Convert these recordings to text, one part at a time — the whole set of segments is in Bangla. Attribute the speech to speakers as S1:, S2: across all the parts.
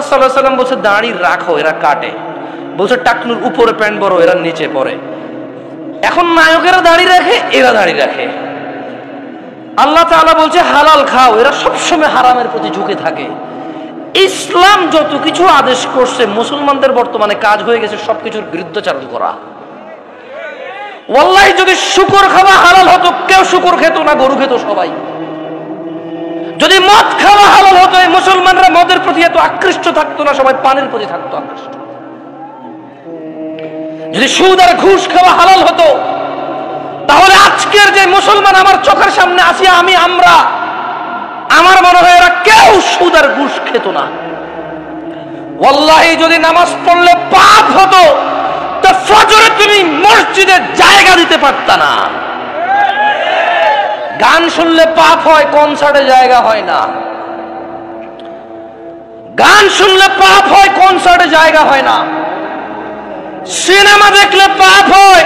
S1: সাল্লাল্লাহু আলাইহি ওয়াসাল্লাম বলছে দাড়ি রাখো, এরা কাটে। বলছে টাকনুর উপরে প্যান্ট বড়, এরা নিচে পরে। এখন নায়কেরা দাড়ি রাখে, এরা দাড়ি রাখে। আল্লাহ তাআলা বলছে হালাল খাও, এরা সবসময় হারামের প্রতি ঝুঁকে থাকে। ইসলাম যত কিছু আদেশ করছে, মুসলমানদের বর্তমানে কাজ হয়ে গেছে সবকিছুর বিরুদ্ধাচরণ করা। ওয়াল্লাহি যদি শুকর খাওয়া হালাল হতো, কেউ শুকর খেত না, গরু খেত সবাই। যদি মদ খাওয়া হালাল হতো, এই মুসলমানরা মদের প্রতি এত আকৃষ্ট থাকতো না, সবাই পানের প্রতি থাকতো আকৃষ্ট। যদি সুদ আর ঘুষ খাওয়া হালাল হতো, তাহলে আজকের যে মুসলমান আমার চোখের সামনে আসি, আমরা আমার মনে হয় এরা কেউ সুদ আর ঘুষ খেত না। ওয়াল্লাহি যদি নামাজ পড়লে পাপ হতো, তো ফজরে তুমি মসজিদে জায়গা দিতে পারতা না। গান শুনলে পাপ হয়, কনসার্টে জায়গা হয় না। গান শুনলে পাপ হয়, কনসার্টে জায়গা হয় না। সিনেমা দেখলে পাপ হয়,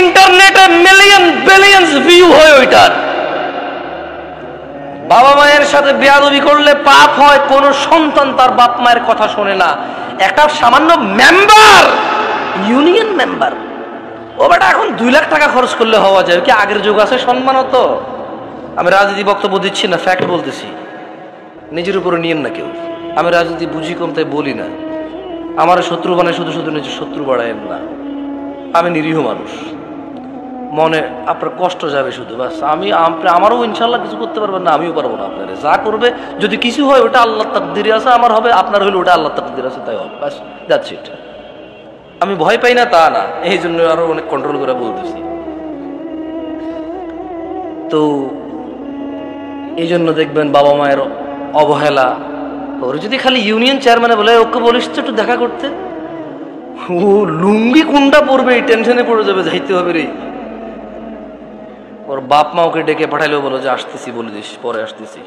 S1: ইন্টারনেটে মিলিয়ন বিলিয়ন্স ভিউ হয় ওইটার। বাবা মায়ের সাথে বেয়াদবি করলে পাপ হয়, কোন সন্তান তার বাপ মায়ের কথা শোনে না। একটা সামান্য মেম্বার, ইউনিয়ন মেম্বার, ও বেটা এখন 2 লাখ টাকা খরচ করলে হওয়া যায়। কি আগের যুগ আছে সম্মান হতো? আমি রাজনীতি বক্তব্য দিচ্ছি না, ফ্যাক্ট বলতেছি, নিজের উপরে নিয়েন না কেউ। আমি রাজনীতি বুঝি কম, তাই বলি না। আমার শত্রু বানায় শুধু শুধু নিজের শত্রু বাড়ায়েন না। আমি নিরীহ মানুষ, মনে আপনার কষ্ট যাবে শুধু, বাস। আমারও ইনশাল্লাহ কিছু করতে পারবেন না, আমিও পারবো না। আপনার যা করবে, যদি কিছু হয় ওটা আল্লাহর তাকদীরে আছে, আমার হবে, আপনার হইলে ওটা আল্লাহর তাকদীরে আছে, তাই হবে, বাস, দ্যাটস ইট। আমি ভয় পাই না তা না, এই জন্য আরো অনেক কন্ট্রোল করে বলতেছি। তো এই জন্য দেখবেন বাবা মায়ের অবহেলা। ওর যদি খালি ইউনিয়ন চেয়ারম্যানে বলে ওকে বলিস তো একটু দেখা করতে, ও লুঙ্গি কোনটা পরবে এই টেনশনে পড়ে যাবে, যাইতে হবে রে। ওর বাপ মা ওকে ডেকে পাঠাইলেও বলো যে আসতেছি, বলে দিস পরে আসতেছি।